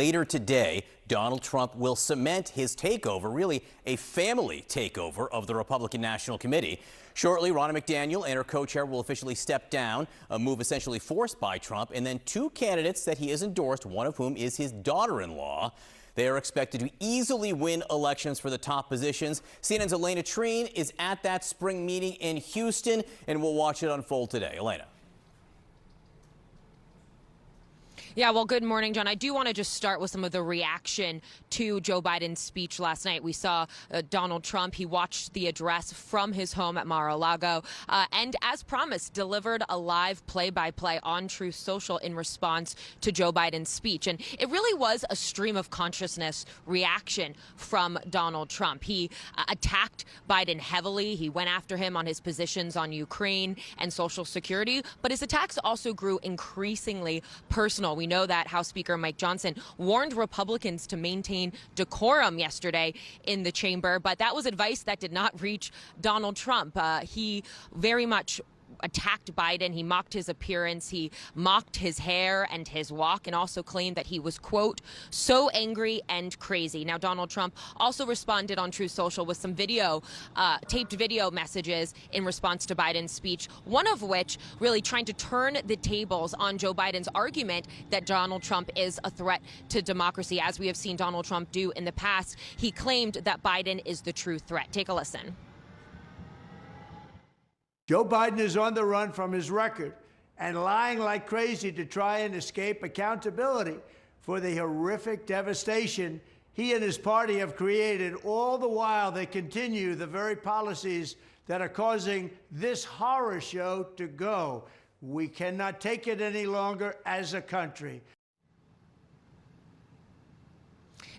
later today, Donald Trump will cement his takeover, really a family takeover of the Republican National Committee. Shortly, Ronna McDaniel and her co-chair will officially step down, a move essentially forced by Trump, and then two candidates that he has endorsed, one of whom is his daughter-in-law. They are expected to easily win elections for the top positions. CNN's Alayna Treene is at that spring meeting in Houston, and we'll watch it unfold today. Alayna. Yeah, well, good morning, John. I do want to just start with some of the reaction to Joe Biden's speech last night. We saw Donald Trump. He watched the address from his home at Mar-a-Lago and, as promised, delivered a live play-by-play on Truth Social in response to Joe Biden's speech. And it really was a stream of consciousness reaction from Donald Trump. He attacked Biden heavily. He went after him on his positions on Ukraine and Social Security. But his attacks also grew increasingly personal. We know that House Speaker Mike Johnson warned Republicans to maintain decorum yesterday in the chamber, but that was advice that did not reach Donald Trump. He very much attacked Biden. He mocked his appearance. He mocked his hair and his walk, and also claimed that he was, quote, so angry and crazy. Now, Donald Trump also responded on Truth Social with some taped video messages in response to Biden's speech, one of which really trying to turn the tables on Joe Biden's argument that Donald Trump is a threat to democracy. As we have seen Donald Trump do in the past, he claimed that Biden is the true threat. Take a listen. Joe Biden is on the run from his record and lying like crazy to try and escape accountability for the horrific devastation he and his party have created. All the while, they continue the very policies that are causing this horror show to go. We cannot take it any longer as a country.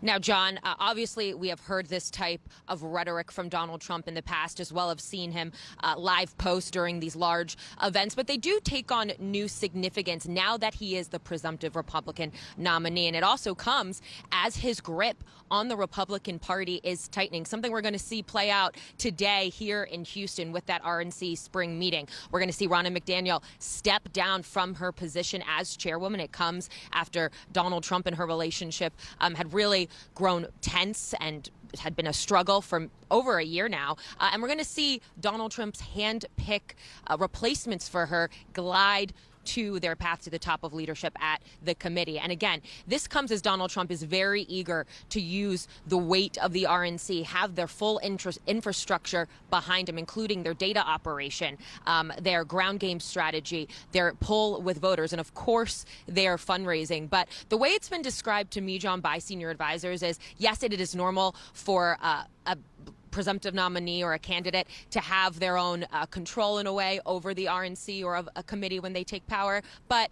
Now, John, obviously we have heard this type of rhetoric from Donald Trump in the past, as well as seen him live post during these large events. But they do take on new significance now that he is the presumptive Republican nominee. And it also comes as his grip on the Republican Party is tightening, something we're going to see play out today here in Houston with that RNC spring meeting. We're going to see Ronna McDaniel step down from her position as chairwoman. It comes after Donald Trump and her relationship had really grown tense and had been a struggle for over a year now. And we're going to see Donald Trump's hand-pick replacements for her glide to their path to the top of leadership at the committee. And again, this comes as Donald Trump is very eager to use the weight of the RNC, have their full infrastructure behind him, including their data operation, their ground game strategy, their pull with voters, and of course, their fundraising. But the way it's been described to me, John, by senior advisors is, yes, it is normal for a presumptive nominee or a candidate to have their own control in a way over the RNC or of a committee when they take power. But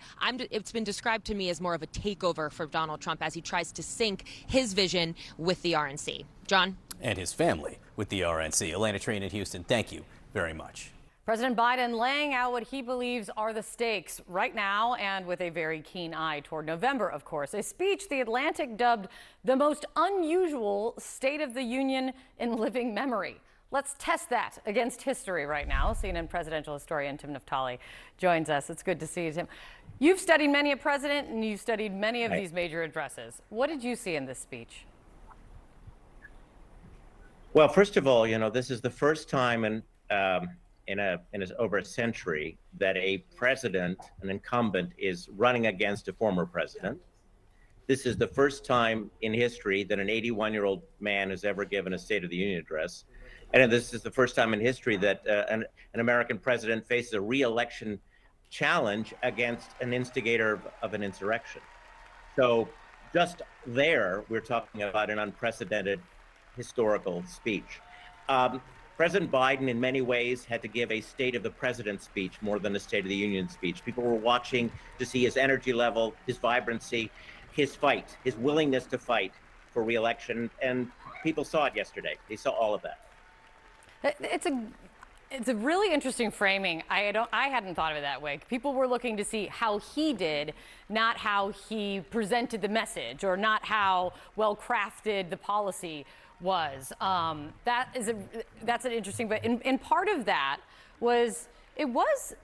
it's been described to me as more of a takeover for Donald Trump as he tries to sync his vision with the RNC. John? And his family with the RNC. Alayna Treene in Houston, thank you very much. President Biden laying out what he believes are the stakes right now, and with a very keen eye toward November, of course. A speech The Atlantic dubbed the most unusual State of the Union in living memory. Let's test that against history right now. CNN presidential historian Tim Naftali joins us. It's good to see you, Tim. You've studied many a president, and you've studied many of these major addresses. What did you see in this speech? Well, first of all, this is the first time in over a century that a president, an incumbent, is running against a former president. This is the first time in history that an 81-year-old man has ever given a State of the Union address. And this is the first time in history that an American president faces a re-election challenge against an instigator of an insurrection. So just there, we're talking about an unprecedented historical speech. President Biden, in many ways, had to give a State of the President speech more than a State of the Union speech. People were watching to see his energy level, his vibrancy, his fight, his willingness to fight for re-election, and people saw it yesterday. They saw all of that. It's a really interesting framing. I hadn't thought of it that way. People were looking to see how he did, not how he presented the message, or not how well crafted the policy was. That's an interesting, but in part of that was, it was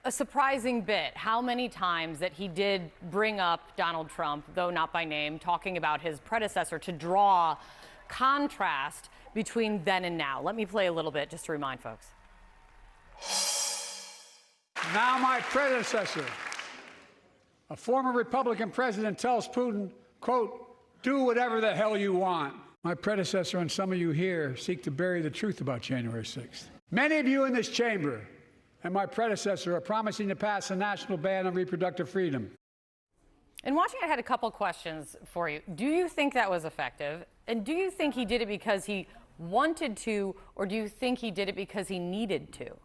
a surprising bit how many times that he did bring up Donald Trump, though not by name, talking about his predecessor to draw contrast between then and now. Let me play a little bit just to remind folks. Now my predecessor, a former Republican president, tells Putin, quote, "Do whatever the hell you want." My predecessor and some of you here seek to bury the truth about January 6th. Many of you in this chamber and my predecessor are promising to pass a national ban on reproductive freedom. In watching, I had a couple questions for you. Do you think that was effective? And do you think he did it because he wanted to, or do you think he did it because he needed to?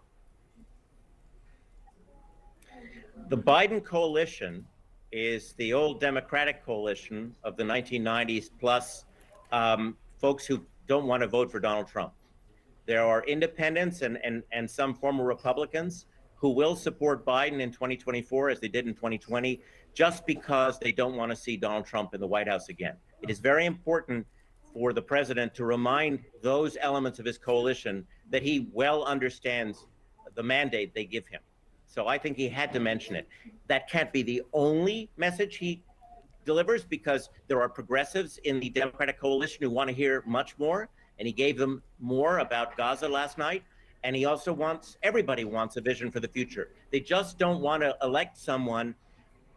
The Biden coalition is the old Democratic coalition of the 1990s, plus folks who don't want to vote for Donald Trump. There are independents and some former Republicans who will support Biden in 2024 as they did in 2020, just because they don't want to see Donald Trump in the White House again. It is very important for the president to remind those elements of his coalition that he well understands the mandate they give him. So I think he had to mention it. That can't be the only message he delivers, because there are progressives in the Democratic coalition who want to hear much more, and he gave them more about Gaza last night. And he also everybody wants a vision for the future. They just don't want to elect someone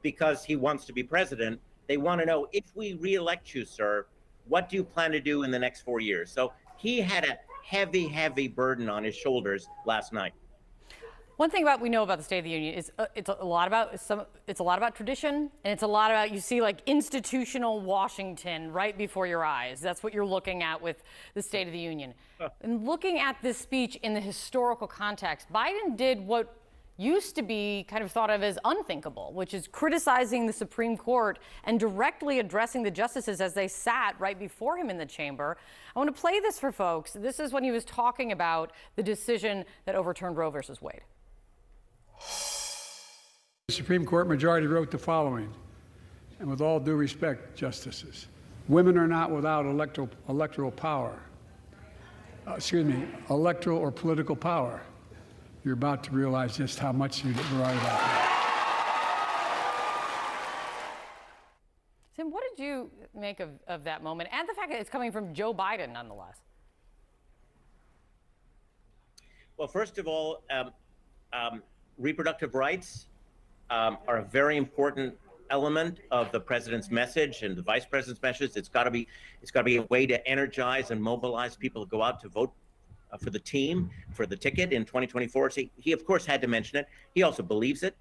because he wants to be president. They want to know, if we re-elect you, sir, what do you plan to do in the next 4 years? So he had a heavy, heavy burden on his shoulders last night. One thing we know about the State of the Union is it's a lot about tradition, and it's a lot about, you see, like, institutional Washington right before your eyes. That's what you're looking at with the State of the Union. And looking at this speech in the historical context, Biden did what used to be kind of thought of as unthinkable, which is criticizing the Supreme Court and directly addressing the justices as they sat right before him in the chamber. I want to play this for folks. This is when he was talking about the decision that overturned Roe versus Wade. The Supreme Court majority wrote the following, and with all due respect, justices, women are not without electoral power. Electoral or political power. You're about to realize just how much you're right about that. Tim, what did you make of that moment, and the fact that it's coming from Joe Biden, nonetheless? Well, first of all, reproductive rights are a very important element of the president's message and the vice president's message. It's got to be a way to energize and mobilize people to go out to vote for the team, for the ticket in 2024. So he of course had to mention it. He also believes it.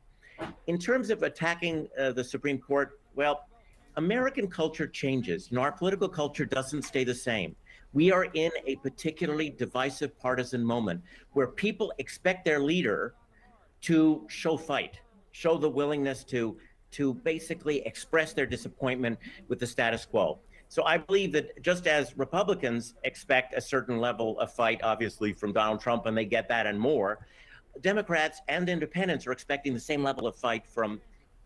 In terms of attacking the Supreme Court, well, American culture changes. Our political culture doesn't stay the same. We are in a particularly divisive partisan moment where people expect their leader to show fight, show the willingness to basically express their disappointment with the status quo. So I believe that just as Republicans expect a certain level of fight, obviously, from Donald Trump, and they get that and more, Democrats and independents are expecting the same level of fight from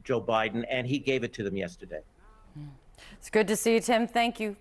Joe Biden, and he gave it to them yesterday. It's good to see you, Tim. Thank you.